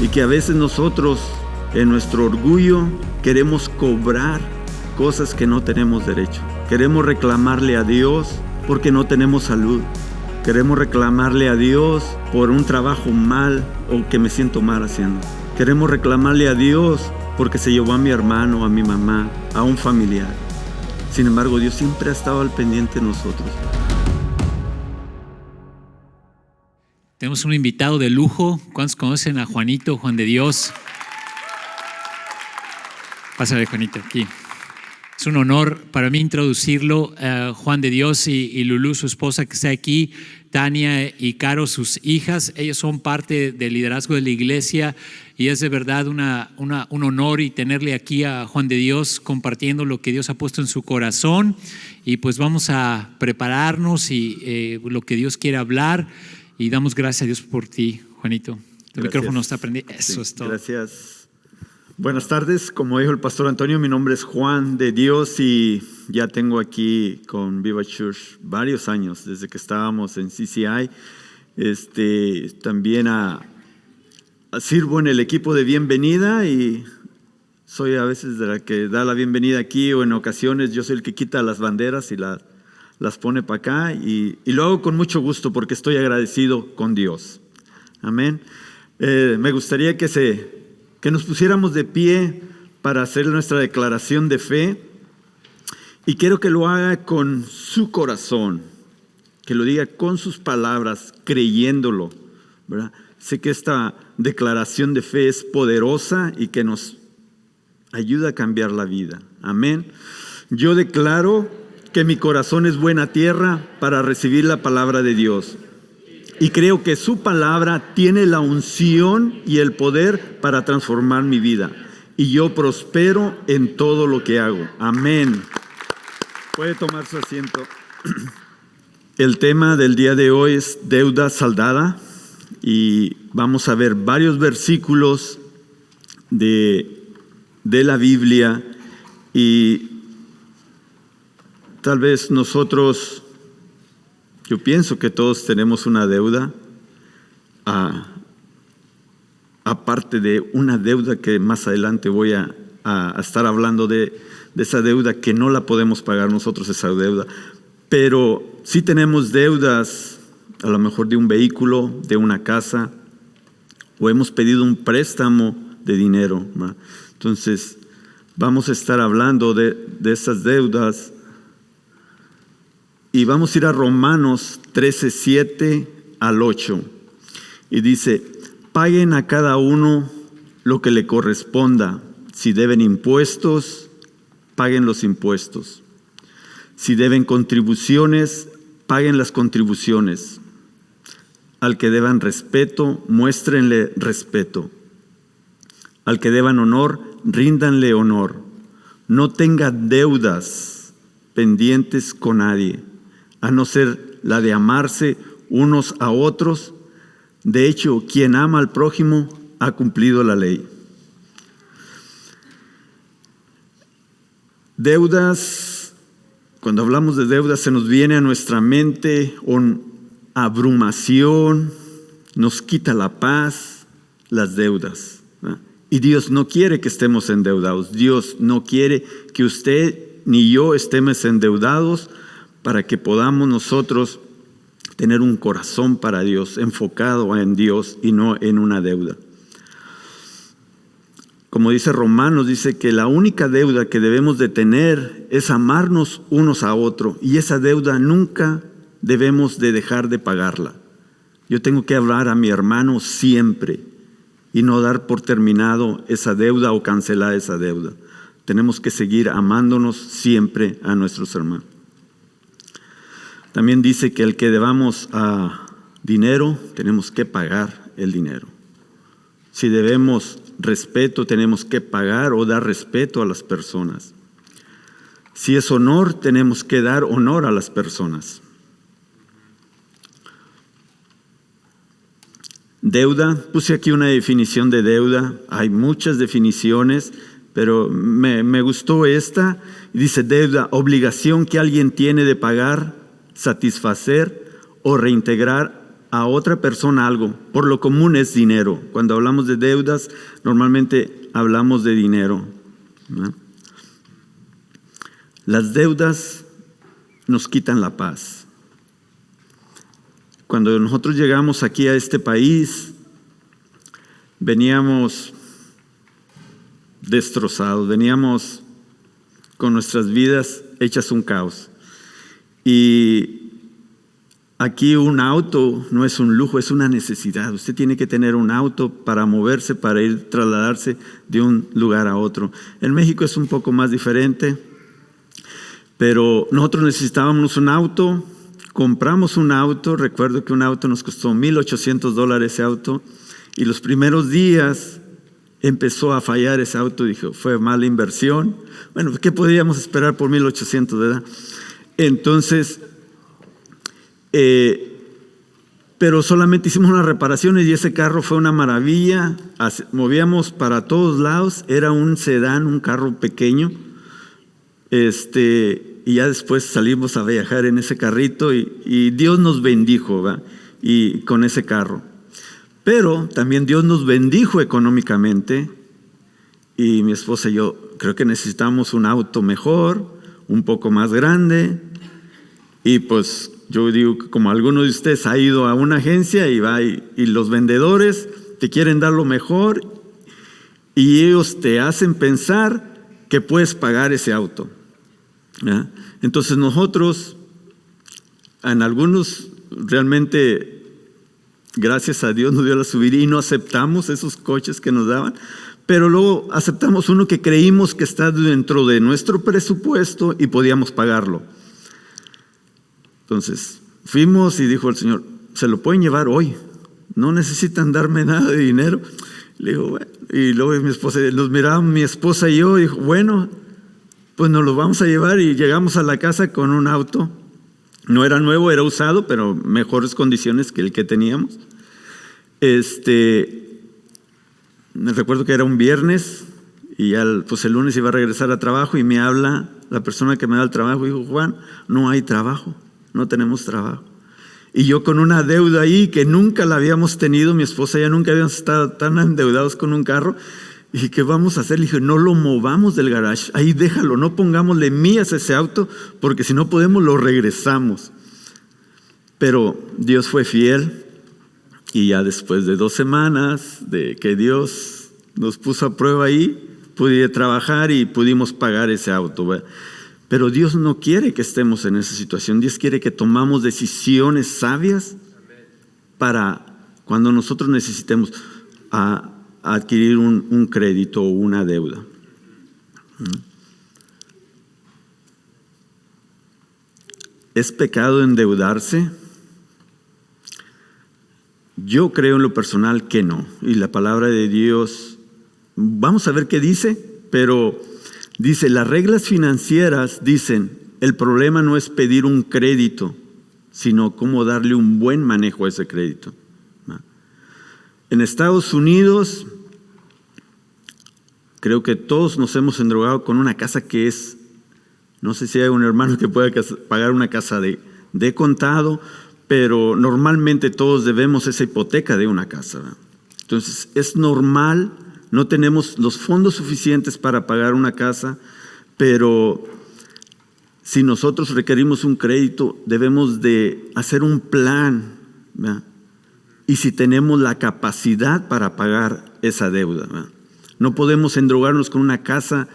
y que a veces nosotros en nuestro orgullo queremos cobrar cosas que no tenemos derecho. Queremos reclamarle a Dios porque no tenemos salud. Queremos reclamarle a Dios por un trabajo mal o que me siento mal haciendo. Queremos reclamarle a Dios porque se llevó a mi hermano, a mi mamá, a un familiar. Sin embargo, Dios siempre ha estado al pendiente de nosotros. Tenemos un invitado de lujo. ¿Cuántos conocen a Juanito, Juan de Dios? Pásale, Juanito, aquí. Es un honor para mí introducirlo, Juan de Dios y Lulú, su esposa, que está aquí, Tania y Caro, sus hijas. Ellos son parte del liderazgo de la iglesia y es de verdad un honor y tenerle aquí a Juan de Dios compartiendo lo que Dios ha puesto en su corazón. Y pues vamos a prepararnos y lo que Dios quiere hablar. Y damos gracias a Dios por ti, Juanito. El micrófono está prendido. Eso es todo. Gracias. Buenas tardes, como dijo el pastor Antonio, mi nombre es Juan de Dios y ya tengo aquí con Viva Church varios años, desde que estábamos en CCI. También sirvo en el equipo de bienvenida y soy a veces de la que da la bienvenida aquí, o en ocasiones yo soy el que quita las banderas y las pone para acá y lo hago con mucho gusto porque estoy agradecido con Dios. Amén. Me gustaría que nos pusiéramos de pie para hacer nuestra declaración de fe, y quiero que lo haga con su corazón, que lo diga con sus palabras, creyéndolo, ¿verdad? Sé que esta declaración de fe es poderosa y que nos ayuda a cambiar la vida. Amén. Yo declaro que mi corazón es buena tierra para recibir la palabra de Dios. Y creo que su palabra tiene la unción y el poder para transformar mi vida. Y yo prospero en todo lo que hago. Amén. Puede tomar su asiento. El tema del día de hoy es deuda saldada. Y vamos a ver varios versículos de la Biblia. Y tal vez nosotros... Yo pienso que todos tenemos una deuda, aparte de una deuda que más adelante voy a estar hablando de esa deuda que no la podemos pagar nosotros, esa deuda. Pero sí tenemos deudas, a lo mejor de un vehículo, de una casa, o hemos pedido un préstamo de dinero, ¿verdad? Entonces, vamos a estar hablando de esas deudas. Y vamos a ir a Romanos 13, 7 al 8. Y dice: paguen a cada uno lo que le corresponda. Si deben impuestos, paguen los impuestos. Si deben contribuciones, paguen las contribuciones. Al que deban respeto, muéstrenle respeto. Al que deban honor, ríndanle honor. No tenga deudas pendientes con nadie, a no ser la de amarse unos a otros. De hecho, quien ama al prójimo ha cumplido la ley. Deudas, cuando hablamos de deudas se nos viene a nuestra mente una abrumación, nos quita la paz, las deudas, ¿verdad? Y Dios no quiere que estemos endeudados. Dios no quiere que usted ni yo estemos endeudados, para que podamos nosotros tener un corazón para Dios, enfocado en Dios y no en una deuda. Como dice Romanos, dice que la única deuda que debemos de tener es amarnos unos a otros, y esa deuda nunca debemos de dejar de pagarla. Yo tengo que hablar a mi hermano siempre y no dar por terminado esa deuda o cancelar esa deuda. Tenemos que seguir amándonos siempre a nuestros hermanos. También dice que el que debamos a dinero, tenemos que pagar el dinero. Si debemos respeto, tenemos que pagar o dar respeto a las personas. Si es honor, tenemos que dar honor a las personas. Deuda, puse aquí una definición de deuda. Hay muchas definiciones, pero me gustó esta. Dice deuda, obligación que alguien tiene de pagar, satisfacer o reintegrar a otra persona algo. Por lo común es dinero. Cuando hablamos de deudas, normalmente hablamos de dinero, ¿no? Las deudas nos quitan la paz. Cuando nosotros llegamos aquí a este país, veníamos destrozados, veníamos con nuestras vidas hechas un caos. Y aquí un auto no es un lujo, es una necesidad. Usted tiene que tener un auto para moverse, para ir, trasladarse de un lugar a otro. En México es un poco más diferente, pero nosotros necesitábamos un auto, compramos un auto. Recuerdo que un auto nos costó $1,800 ese auto, y los primeros días empezó a fallar ese auto. Dije, fue mala inversión. Bueno, ¿qué podíamos esperar por 1,800, verdad? Entonces, pero solamente hicimos unas reparaciones y ese carro fue una maravilla. Movíamos para todos lados. Era un sedán, un carro pequeño. Y ya después salimos a viajar en ese carrito y Dios nos bendijo, ¿verdad? Y con ese carro. Pero también Dios nos bendijo económicamente, y mi esposa y yo creo que necesitamos un auto mejor, un poco más grande. Y pues yo digo que como alguno de ustedes ha ido a una agencia y va y los vendedores te quieren dar lo mejor y ellos te hacen pensar que puedes pagar ese auto, ¿ya? Entonces nosotros, en algunos realmente, gracias a Dios nos dio la subida y no aceptamos esos coches que nos daban, pero luego aceptamos uno que creímos que está dentro de nuestro presupuesto y podíamos pagarlo. Entonces fuimos y dijo el Señor, se lo pueden llevar hoy, no necesitan darme nada de dinero. Le digo, bueno. Y luego mi esposa, nos miramos mi esposa y yo, y dijo, bueno, pues nos lo vamos a llevar. Y llegamos a la casa con un auto. No era nuevo, era usado, pero mejores condiciones que el que teníamos. Me recuerdo que era un viernes y pues el lunes iba a regresar a trabajo y me habla la persona que me da el trabajo y dijo, Juan, no hay trabajo, no tenemos trabajo. Y yo con una deuda ahí que nunca la habíamos tenido, mi esposa ya nunca habíamos estado tan endeudados con un carro. Y ¿qué vamos a hacer? Le dije, no lo movamos del garage, ahí déjalo, no pongámosle millas a ese auto, porque si no podemos lo regresamos. Pero Dios fue fiel, y ya después de 2 semanas de que Dios nos puso a prueba ahí, pude trabajar y pudimos pagar ese auto, ¿verdad? Pero Dios no quiere que estemos en esa situación. Dios quiere que tomamos decisiones sabias para cuando nosotros necesitemos adquirir un crédito o una deuda. ¿Es pecado endeudarse? Yo creo en lo personal que no. Y la palabra de Dios, vamos a ver qué dice, pero dice, las reglas financieras dicen, el problema no es pedir un crédito, sino cómo darle un buen manejo a ese crédito. En Estados Unidos, creo que todos nos hemos endrogado con una casa que es, no sé si hay un hermano que pueda pagar una casa de contado, pero normalmente todos debemos esa hipoteca de una casa, ¿verdad? Entonces es normal, no tenemos los fondos suficientes para pagar una casa, pero si nosotros requerimos un crédito, debemos de hacer un plan, ¿verdad? Y si tenemos la capacidad para pagar esa deuda, ¿verdad? No podemos endrogarnos con una casa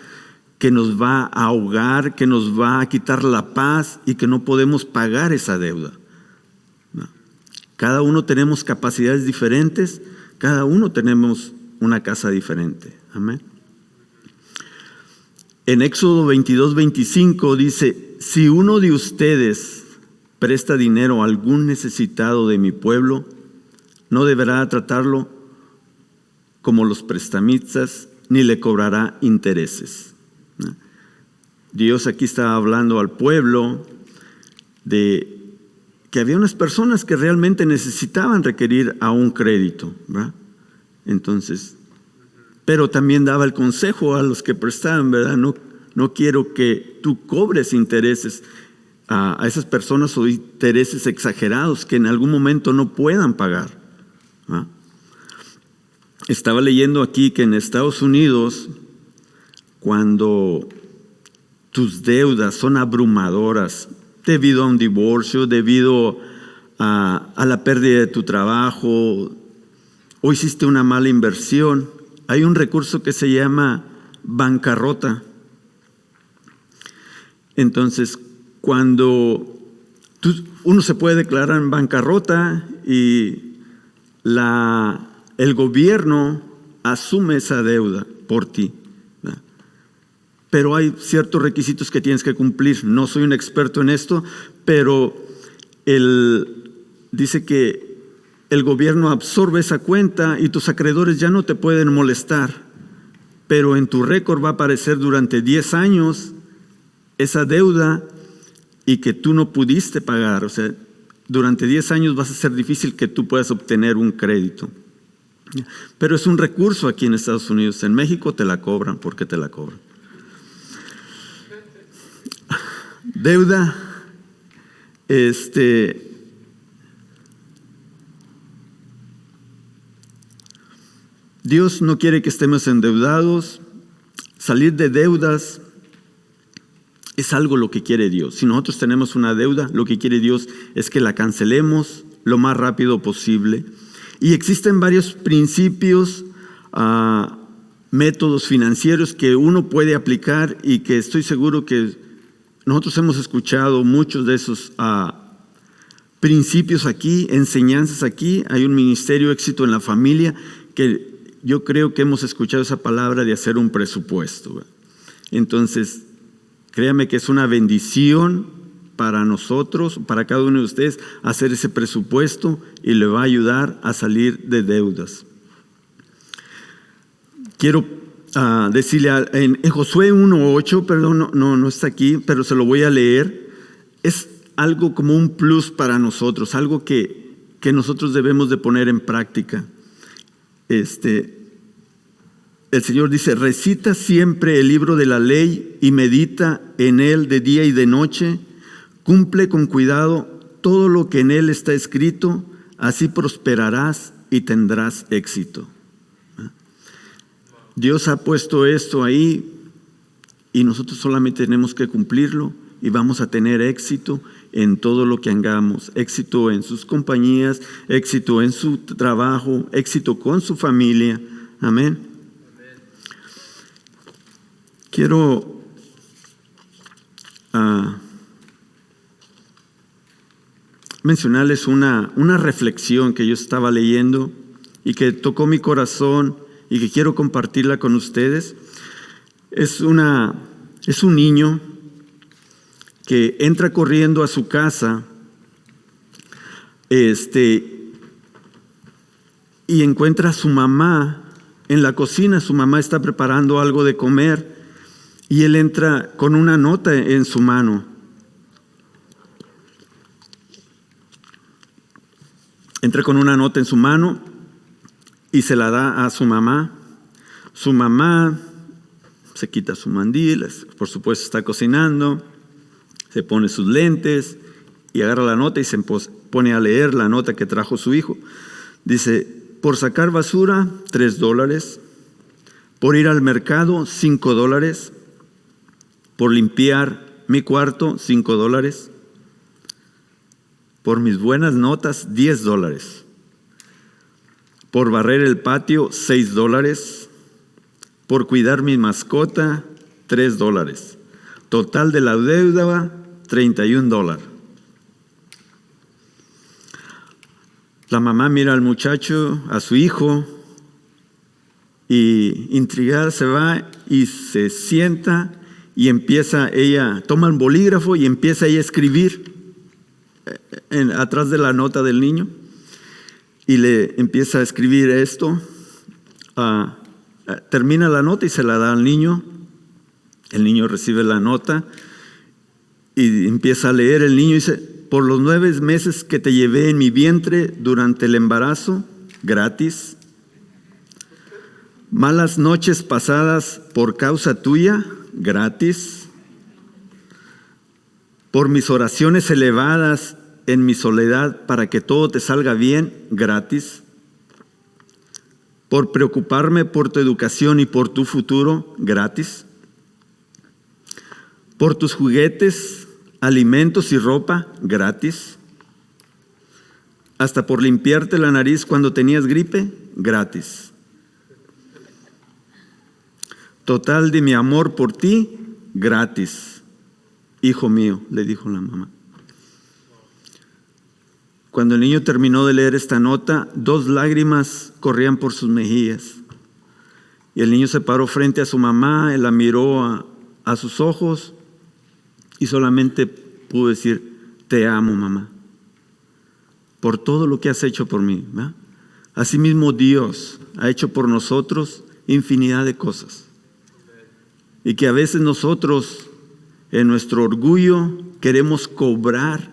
que nos va a ahogar, que nos va a quitar la paz y que no podemos pagar esa deuda. Cada uno tenemos capacidades diferentes, cada uno tenemos una casa diferente. Amén. En Éxodo 22:25 dice, si uno de ustedes presta dinero a algún necesitado de mi pueblo, no deberá tratarlo como los prestamistas, ni le cobrará intereses. Dios aquí está hablando al pueblo de que había unas personas que realmente necesitaban requerir a un crédito, ¿verdad? Entonces, pero también daba el consejo a los que prestaban, ¿verdad? No quiero que tú cobres intereses a esas personas o intereses exagerados que en algún momento no puedan pagar. ¿Ah? Estaba leyendo aquí que en Estados Unidos, cuando tus deudas son abrumadoras debido a un divorcio, debido a la pérdida de tu trabajo o hiciste una mala inversión, hay un recurso que se llama bancarrota. Entonces, cuando uno se puede declarar en bancarrota y el gobierno asume esa deuda por ti, ¿verdad? Pero hay ciertos requisitos que tienes que cumplir. No soy un experto en esto, pero dice que el gobierno absorbe esa cuenta y tus acreedores ya no te pueden molestar, pero en tu récord va a aparecer durante 10 años esa deuda y que tú no pudiste pagar. O sea, durante 10 años va a ser difícil que tú puedas obtener un crédito. Pero es un recurso aquí en Estados Unidos. En México te la cobran. ¿Por qué te la cobran? Deuda. Dios no quiere que estemos endeudados. Salir de deudas es algo lo que quiere Dios. Si nosotros tenemos una deuda, lo que quiere Dios es que la cancelemos lo más rápido posible. Y existen varios principios, métodos financieros que uno puede aplicar y que estoy seguro que nosotros hemos escuchado muchos de esos principios aquí, enseñanzas aquí. Hay un ministerio Éxito en la Familia que yo creo que hemos escuchado esa palabra de hacer un presupuesto, ¿verdad? Entonces, créame que es una bendición para nosotros, para cada uno de ustedes, hacer ese presupuesto y le va a ayudar a salir de deudas. Quiero decirle en Josué 1:8, perdón, no está aquí, pero se lo voy a leer. Es algo como un plus para nosotros, algo que nosotros debemos de poner en práctica. El Señor dice: recita siempre el libro de la ley y medita en él de día y de noche. Cumple con cuidado todo lo que en él está escrito, así prosperarás y tendrás éxito. Dios ha puesto esto ahí y nosotros solamente tenemos que cumplirlo y vamos a tener éxito en todo lo que hagamos. Éxito en sus compañías, éxito en su trabajo, éxito con su familia. Amén. Quiero mencionarles una reflexión que yo estaba leyendo y que tocó mi corazón y que quiero compartirla con ustedes. Es un niño que entra corriendo a su casa y encuentra a su mamá en la cocina. Su mamá está preparando algo de comer y él entra con una nota en su mano. Entra con una nota en su mano y se la da a su mamá. Su mamá se quita su mandil, por supuesto está cocinando, se pone sus lentes y agarra la nota y se pone a leer la nota que trajo su hijo. Dice: por sacar basura, $3. Por ir al mercado, $5. Por limpiar mi cuarto, $5. Por mis buenas notas, $10. Por barrer el patio, $6. Por cuidar mi mascota, $3. Total de la deuda, $31. La mamá mira al muchacho, a su hijo, y intrigada se va y se sienta y empieza ella, toma el bolígrafo y empieza ella a escribir atrás de la nota del niño y le empieza a escribir esto. Termina la nota y se la da al niño. El niño recibe la nota y empieza a leer. El niño dice: por los 9 meses que te llevé en mi vientre durante el embarazo, gratis. Malas noches pasadas por causa tuya, gratis. por mis oraciones elevadas en mi soledad para que todo te salga bien, gratis, por preocuparme por tu educación y por tu futuro, gratis, por tus juguetes, alimentos y ropa, gratis, hasta por limpiarte la nariz cuando tenías gripe, gratis. Total de mi amor por ti, gratis. Hijo mío, le dijo la mamá. Cuando el niño terminó de leer esta nota, 2 lágrimas corrían por sus mejillas. Y el niño se paró frente a su mamá, él la miró a sus ojos y solamente pudo decir: te amo, mamá, por todo lo que has hecho por mí, ¿verdad? Asimismo, Dios ha hecho por nosotros infinidad de cosas. Y que a veces nosotros, en nuestro orgullo, queremos cobrar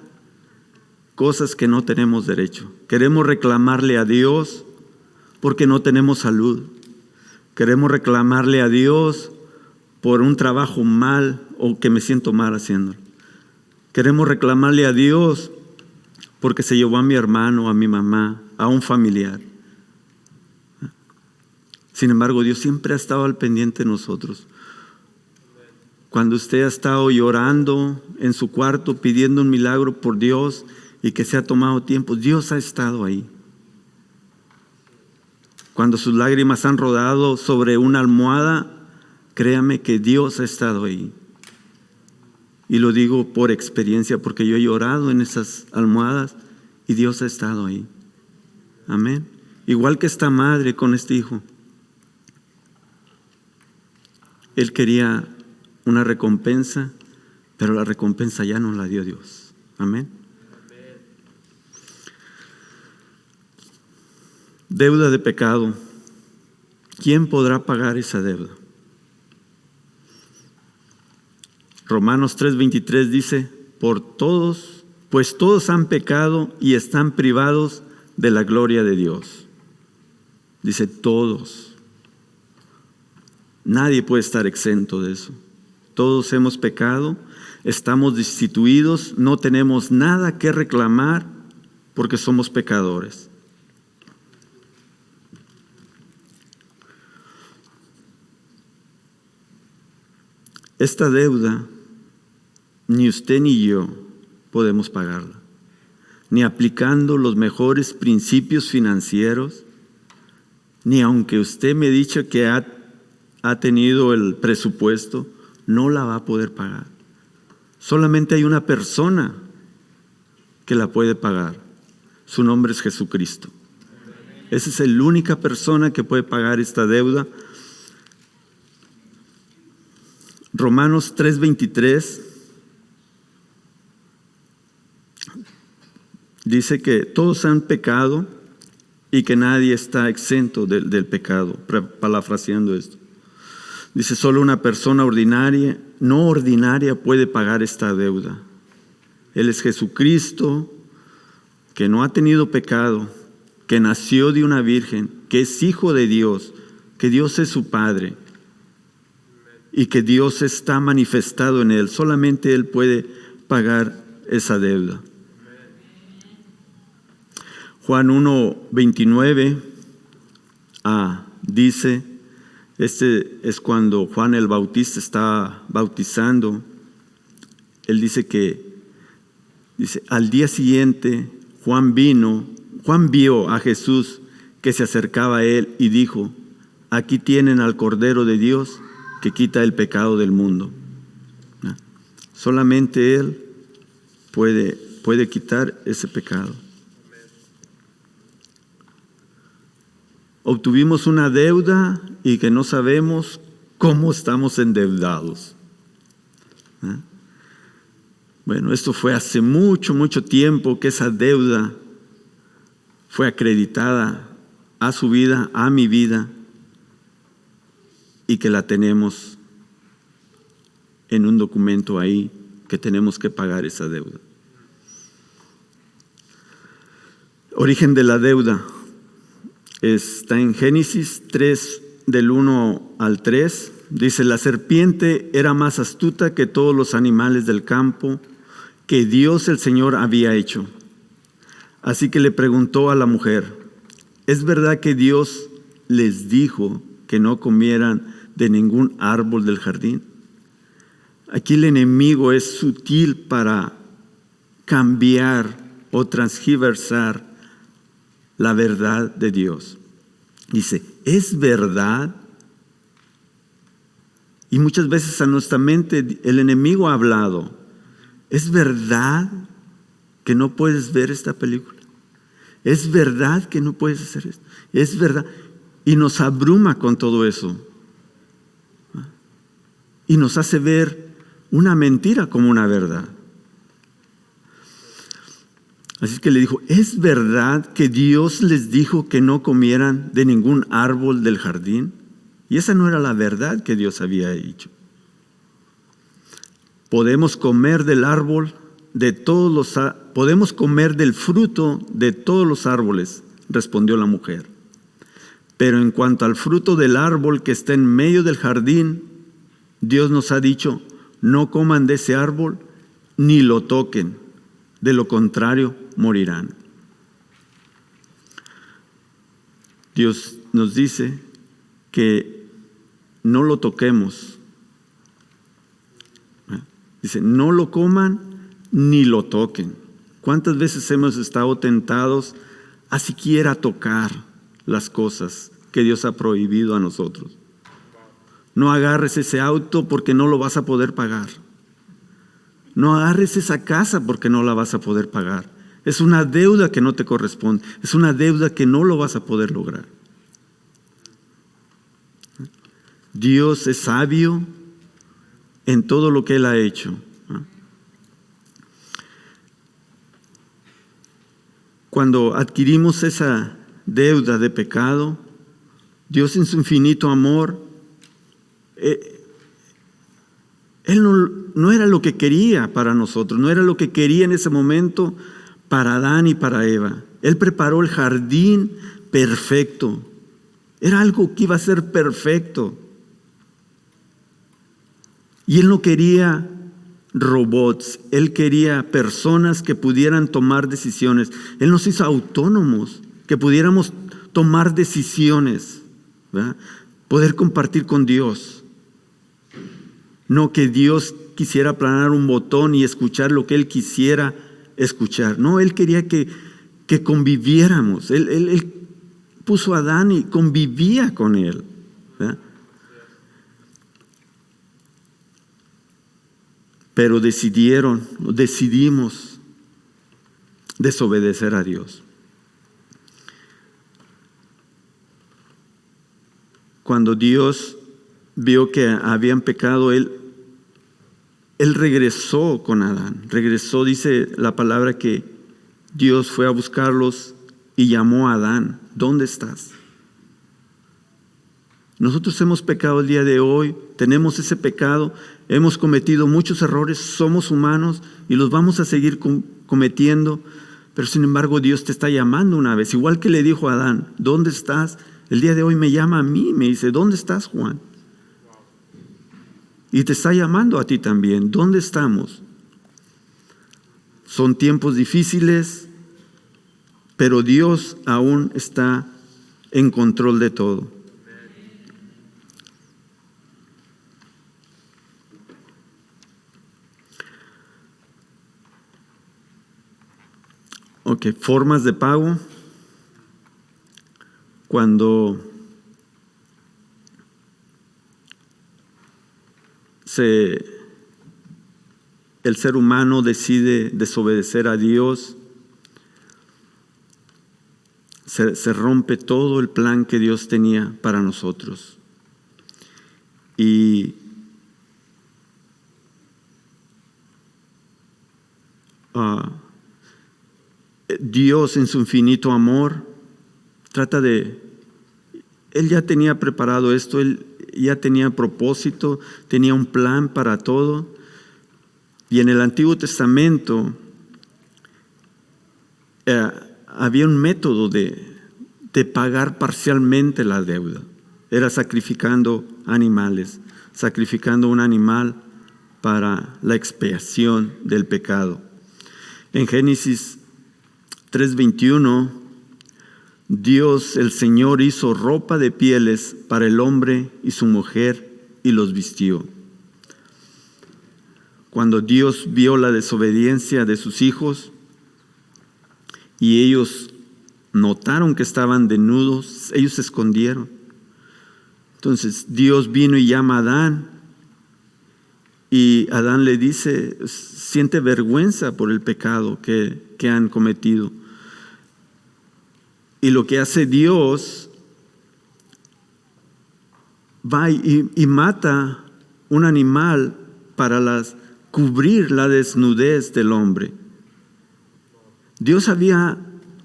cosas que no tenemos derecho. Queremos reclamarle a Dios porque no tenemos salud. Queremos reclamarle a Dios por un trabajo mal o que me siento mal haciéndolo. Queremos reclamarle a Dios porque se llevó a mi hermano, a mi mamá, a un familiar. Sin embargo, Dios siempre ha estado al pendiente de nosotros. Cuando usted ha estado llorando en su cuarto pidiendo un milagro por Dios y que se ha tomado tiempo, Dios ha estado ahí. Cuando sus lágrimas han rodado sobre una almohada, créame que Dios ha estado ahí. Y lo digo por experiencia, porque yo he llorado en esas almohadas y Dios ha estado ahí. Amén. Igual que esta madre con este hijo. Él quería una recompensa, pero la recompensa ya no la dio Dios. Amén. Deuda de pecado. ¿Quién podrá pagar esa deuda? Romanos 3:23 dice: pues todos han pecado y están privados de la gloria de Dios. Dice todos. Nadie puede estar exento de eso. Todos hemos pecado, estamos destituidos, no tenemos nada que reclamar porque somos pecadores. Esta deuda ni usted ni yo podemos pagarla, ni aplicando los mejores principios financieros, ni aunque usted me dicha que ha tenido el presupuesto, no la va a poder pagar. Solamente hay una persona que la puede pagar. Su nombre es Jesucristo. Esa es la única persona que puede pagar esta deuda. Romanos 3:23 dice que todos han pecado y que nadie está exento del pecado, parafraseando esto. Dice, solo una persona no ordinaria puede pagar esta deuda. Él es Jesucristo, que no ha tenido pecado, que nació de una virgen, que es hijo de Dios, que Dios es su Padre y que Dios está manifestado en él. Solamente Él puede pagar esa deuda. Juan 1:29 dice, este es cuando Juan el Bautista está bautizando. Él dice al día siguiente Juan vio a Jesús que se acercaba a él y dijo: aquí tienen al Cordero de Dios que quita el pecado del mundo. Solamente Él puede quitar ese pecado. Obtuvimos una deuda y que no sabemos cómo estamos endeudados. Bueno, esto fue hace mucho, mucho tiempo que esa deuda fue acreditada a su vida, a mi vida, y que la tenemos en un documento ahí, que tenemos que pagar esa deuda. Origen de la deuda está en Génesis 3, del 1 al 3. Dice, la serpiente era más astuta que todos los animales del campo que Dios el Señor había hecho. Así que le preguntó a la mujer: ¿es verdad que Dios les dijo que no comieran de ningún árbol del jardín? Aquí el enemigo es sutil para cambiar o transgiversar la verdad de Dios. Dice: ¿es verdad? Y muchas veces a nuestra mente el enemigo ha hablado: ¿es verdad que no puedes ver esta película? ¿Es verdad que no puedes hacer esto? ¿Es verdad? Y nos abruma con todo eso. Y nos hace ver una mentira como una verdad. Así que le dijo: ¿es verdad que Dios les dijo que no comieran de ningún árbol del jardín? Y esa no era la verdad que Dios había dicho. Podemos comer del árbol de todos los, podemos comer del fruto de todos los árboles, respondió la mujer. Pero en cuanto al fruto del árbol que está en medio del jardín, Dios nos ha dicho: no coman de ese árbol ni lo toquen, de lo contrario morirán. Dios nos dice que no lo toquemos. Dice: no lo coman ni lo toquen. ¿Cuántas veces hemos estado tentados a siquiera tocar las cosas que Dios ha prohibido a nosotros? No agarres ese auto porque no lo vas a poder pagar. No agarres esa casa porque no la vas a poder pagar. Es una deuda que no te corresponde. Es una deuda que no lo vas a poder lograr. Dios es sabio en todo lo que Él ha hecho. Cuando adquirimos esa deuda de pecado, Dios en su infinito amor, Él no era lo que quería para nosotros, no era lo que quería en ese momento para Adán y para Eva. Él preparó el jardín perfecto. Era algo que iba a ser perfecto. Y Él no quería robots, Él quería personas que pudieran tomar decisiones. Él nos hizo autónomos, que pudiéramos tomar decisiones, ¿verdad? Poder compartir con Dios. No que Dios quisiera aplanar un botón y escuchar lo que Él quisiera escuchar. No, Él quería que conviviéramos. Él puso a Adán y convivía con él, ¿verdad? Pero decidimos desobedecer a Dios. Cuando Dios vio que habían pecado, Él regresó con Adán. Regresó, dice la palabra que Dios fue a buscarlos y llamó a Adán: ¿dónde estás? Nosotros hemos pecado el día de hoy, tenemos ese pecado, hemos cometido muchos errores, somos humanos y los vamos a seguir cometiendo, pero sin embargo Dios te está llamando una vez, igual que le dijo a Adán: ¿dónde estás? El día de hoy me llama a mí, me dice: ¿dónde estás, Juan? Y te está llamando a ti también: ¿dónde estamos? Son tiempos difíciles, pero Dios aún está en control de todo. Ok, formas de pago. Cuando el ser humano decide desobedecer a Dios, se rompe todo el plan que Dios tenía para nosotros. Y Dios en su infinito amor Él ya tenía preparado esto, Él ya tenía propósito, tenía un plan para todo. Y en el Antiguo Testamento había un método de pagar parcialmente la deuda. Era sacrificando animales, sacrificando un animal para la expiación del pecado. En Génesis 3:21, Dios el Señor hizo ropa de pieles para el hombre y su mujer y los vistió. Cuando Dios vio la desobediencia de sus hijos y ellos notaron que estaban desnudos, ellos se escondieron. Entonces Dios vino y llama a Adán, y Adán le dice, siente vergüenza por el pecado que han cometido. Y lo que hace Dios, va y mata un animal para cubrir la desnudez del hombre. Dios había,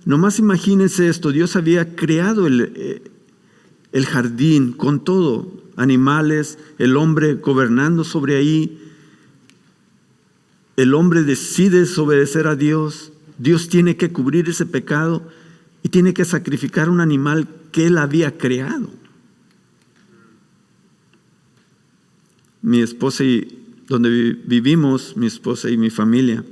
nomás imagínense esto, Dios había creado el jardín con todo, animales, el hombre gobernando sobre ahí. El hombre decide desobedecer a Dios. Dios tiene que cubrir ese pecado y tiene que sacrificar un animal que Él había creado. Mi esposa y donde vivimos, mi esposa y mi familia,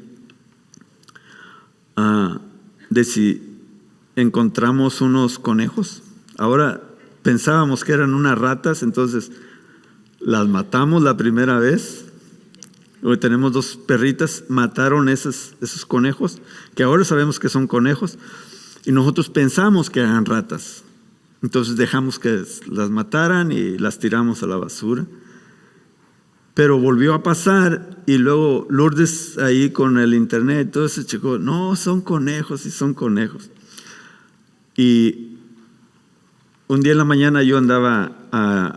encontramos unos conejos. Ahora pensábamos que eran unas ratas, entonces las matamos la primera vez. Hoy tenemos 2 perritas, mataron esos conejos, que ahora sabemos que son conejos, y nosotros pensamos que eran ratas. Entonces dejamos que las mataran y las tiramos a la basura. Pero volvió a pasar, y luego Lourdes ahí con el internet, todo ese chico, no, son conejos y son conejos. Y un día en la mañana yo andaba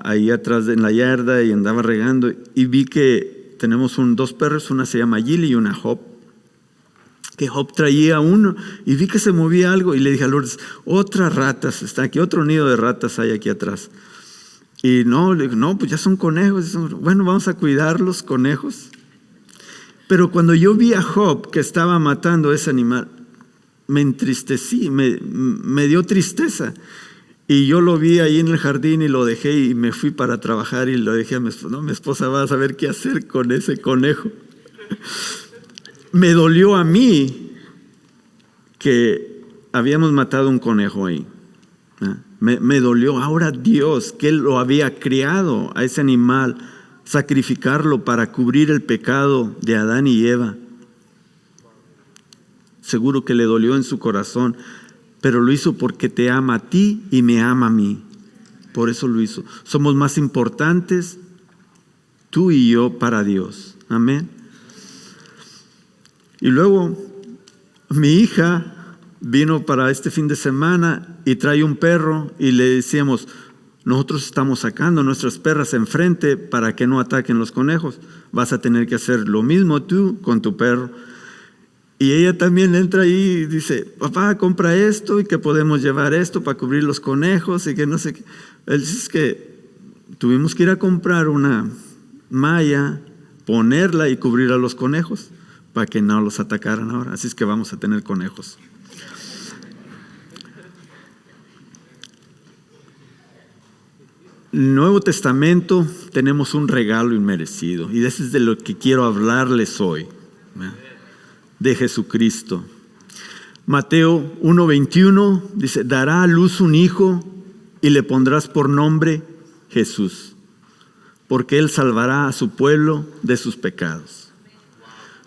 ahí atrás en la yarda y andaba regando, y vi que tenemos 2 perros, una se llama Gilly y una Hop, que Hop traía uno, y vi que se movía algo, y le dije a Lourdes, otras ratas, está aquí, otro nido de ratas hay aquí atrás. Y no, le digo, no, pues ya son conejos. Bueno, vamos a cuidar los conejos. Pero cuando yo vi a Job que estaba matando a ese animal, me entristecí, me dio tristeza. Y yo lo vi ahí en el jardín y lo dejé y me fui para trabajar y lo dejé a mi esposa. No, mi esposa va a saber qué hacer con ese conejo. Me dolió a mí que habíamos matado un conejo ahí. Me dolió. Ahora Dios, que Él lo había criado a ese animal, sacrificarlo para cubrir el pecado de Adán y Eva. Seguro que le dolió en su corazón, pero lo hizo porque te ama a ti y me ama a mí. Por eso lo hizo. Somos más importantes tú y yo para Dios. Amén. Y luego mi hija vino para este fin de semana y trae un perro, y le decíamos, nosotros estamos sacando nuestras perras enfrente para que no ataquen los conejos. Vas a tener que hacer lo mismo tú con tu perro. Y ella también entra ahí y dice, papá, compra esto y que podemos llevar esto para cubrir los conejos y que no sé qué. Él dice, es que tuvimos que ir a comprar una malla, ponerla y cubrir a los conejos para que no los atacaran ahora. Así es que vamos a tener conejos. Nuevo Testamento tenemos un regalo inmerecido, y eso es de lo que quiero hablarles hoy, de Jesucristo. Mateo 1:21 dice, dará a luz un hijo y le pondrás por nombre Jesús, porque Él salvará a su pueblo de sus pecados.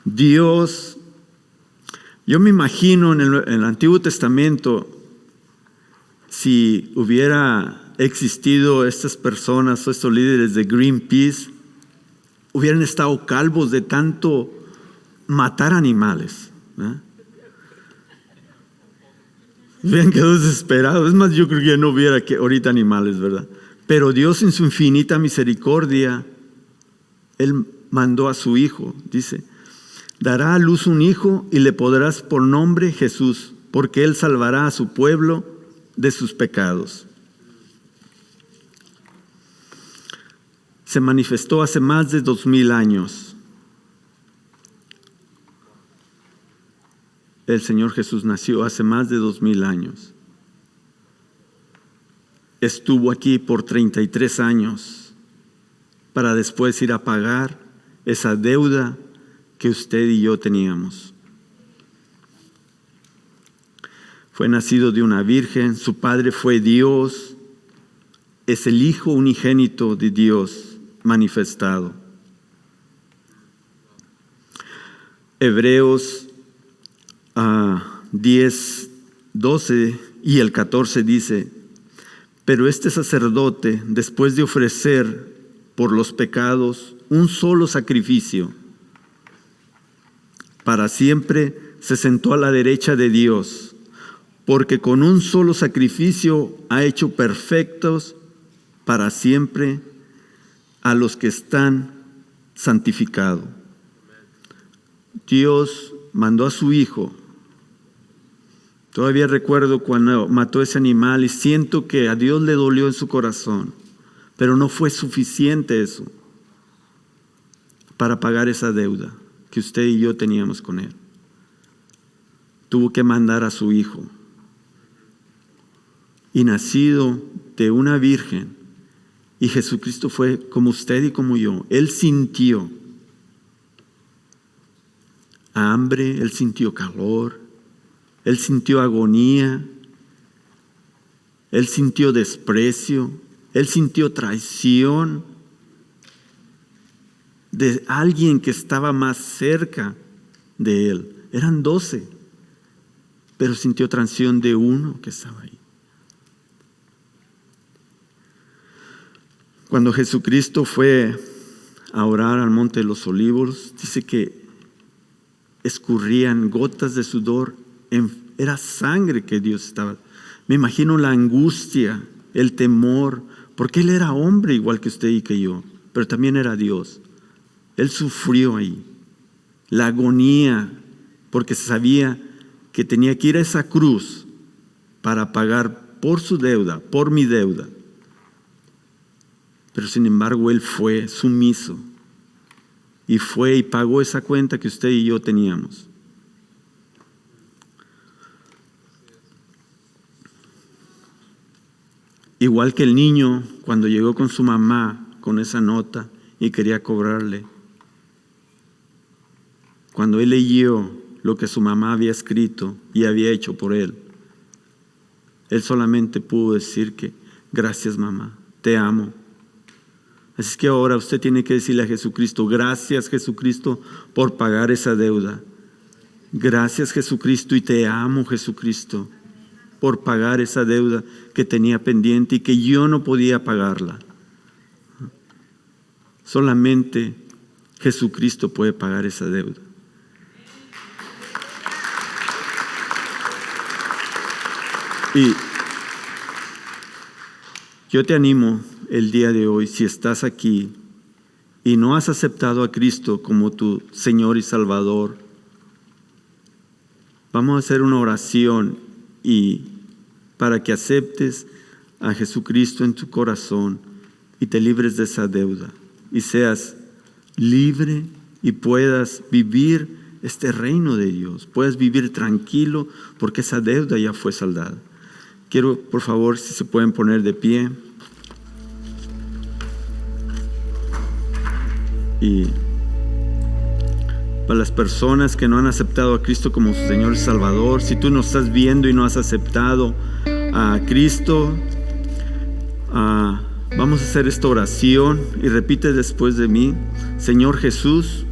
Dios, yo me imagino en el Antiguo Testamento, si hubiera existido estas personas o estos líderes de Greenpeace, hubieran estado calvos de tanto matar animales. Hubieran quedado desesperados. Es más, yo creo que ya no hubiera ahorita animales, ¿verdad? Pero Dios en su infinita misericordia, Él mandó a su Hijo. Dice, dará a luz un hijo y le pondrás por nombre Jesús, porque Él salvará a su pueblo de sus pecados. Se manifestó hace más de 2000 años. El Señor Jesús nació hace más de 2000 años. Estuvo aquí por 33 años para después ir a pagar esa deuda que usted y yo teníamos. fue nacido de una virgen, su padre fue Dios, es el Hijo unigénito de Dios manifestado. Hebreos 10, 12 y el 14 dice: pero este sacerdote, después de ofrecer por los pecados un solo sacrificio, para siempre se sentó a la derecha de Dios, porque con un solo sacrificio ha hecho perfectos para siempre a los que están santificados. Dios mandó a su Hijo. Todavía recuerdo cuando mató ese animal y siento que a Dios le dolió en su corazón, pero no fue suficiente eso para pagar esa deuda que usted y yo teníamos con Él. Tuvo que mandar a su Hijo. Y nacido de una virgen, y Jesucristo fue como usted y como yo. Él sintió hambre, Él sintió calor, Él sintió agonía, Él sintió desprecio, Él sintió traición de alguien que estaba más cerca de Él. Eran 12, pero sintió traición de uno que estaba ahí. Cuando Jesucristo fue a orar al Monte de los Olivos, dice que escurrían gotas de sudor. Era sangre que Dios estaba. Me imagino la angustia, el temor, porque Él era hombre igual que usted y que yo, pero también era Dios. Él sufrió ahí. La agonía, porque sabía que tenía que ir a esa cruz para pagar por su deuda, por mi deuda. Pero sin embargo Él fue sumiso y fue y pagó esa cuenta que usted y yo teníamos. Igual que el niño cuando llegó con su mamá con esa nota y quería cobrarle. Cuando él leyó lo que su mamá había escrito y había hecho por él, él solamente pudo decir que gracias mamá, te amo. Así que ahora usted tiene que decirle a Jesucristo: gracias Jesucristo por pagar esa deuda. Gracias Jesucristo y te amo Jesucristo por pagar esa deuda que tenía pendiente y que yo no podía pagarla. Solamente Jesucristo puede pagar esa deuda. Y yo te animo el día de hoy, si estás aquí y no has aceptado a Cristo como tu Señor y Salvador, vamos a hacer una oración y para que aceptes a Jesucristo en tu corazón y te libres de esa deuda y seas libre y puedas vivir este reino de Dios, puedas vivir tranquilo porque esa deuda ya fue saldada. Quiero, por favor, si se pueden poner de pie. Y para las personas que no han aceptado a Cristo como su Señor y Salvador, si tú nos estás viendo y no has aceptado a Cristo, vamos a hacer esta oración y repite después de mí: Señor Jesús,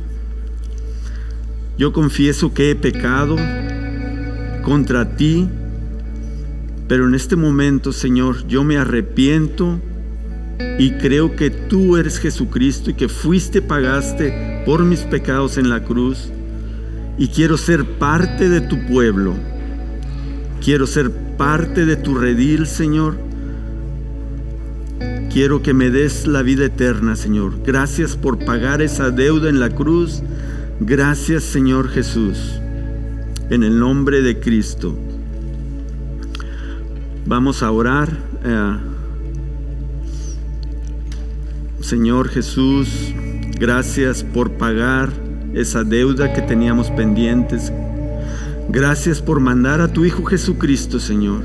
yo confieso que he pecado contra ti, pero en este momento, Señor, yo me arrepiento y creo que tú eres Jesucristo y que pagaste por mis pecados en la cruz, y quiero ser parte de tu pueblo, quiero ser parte de tu redil, Señor. Quiero que me des la vida eterna, Señor. Gracias por pagar esa deuda en la cruz. Gracias, Señor Jesús. En el nombre de Cristo. Vamos a orar. Señor Jesús, gracias por pagar esa deuda que teníamos pendientes. Gracias por mandar a tu Hijo Jesucristo, Señor,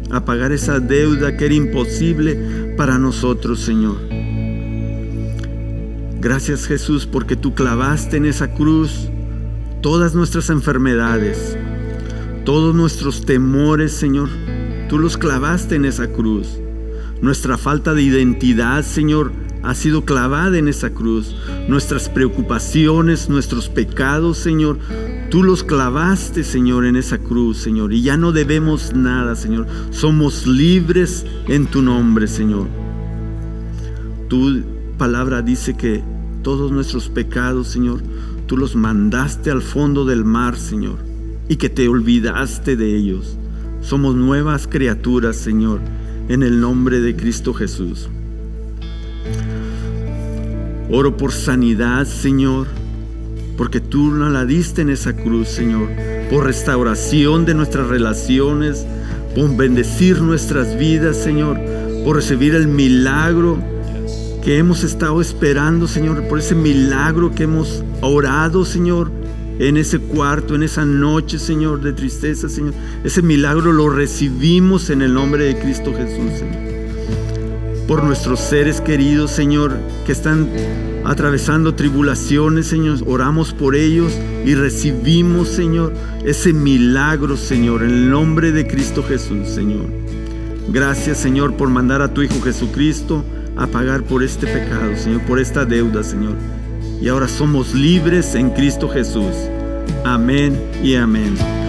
a pagar esa deuda que era imposible para nosotros, Señor. Gracias, Jesús, porque tú clavaste en esa cruz todas nuestras enfermedades, Todos nuestros temores, Señor, tú los clavaste en esa cruz. Nuestra falta de identidad, Señor, ha sido clavada en esa cruz. Nuestras preocupaciones, nuestros pecados, Señor, tú los clavaste, Señor, en esa cruz, Señor. Y ya no debemos nada, Señor. Somos libres en tu nombre, Señor. Tu palabra dice que todos nuestros pecados, Señor, tú los mandaste al fondo del mar, Señor, y que te olvidaste de ellos. Somos nuevas criaturas, Señor, en el nombre de Cristo Jesús. Oro por sanidad, Señor, porque tú nos la diste en esa cruz, Señor. Por restauración de nuestras relaciones, por bendecir nuestras vidas, Señor, por recibir el milagro que hemos estado esperando, Señor, por ese milagro que hemos orado, Señor, en ese cuarto, en esa noche, Señor, de tristeza, Señor. Ese milagro lo recibimos en el nombre de Cristo Jesús, Señor. Por nuestros seres queridos, Señor, que están atravesando tribulaciones, Señor, oramos por ellos y recibimos, Señor, ese milagro, Señor, en el nombre de Cristo Jesús, Señor. Gracias, Señor, por mandar a tu Hijo Jesucristo a pagar por este pecado, Señor, por esta deuda, Señor. Y ahora somos libres en Cristo Jesús. Amén y amén.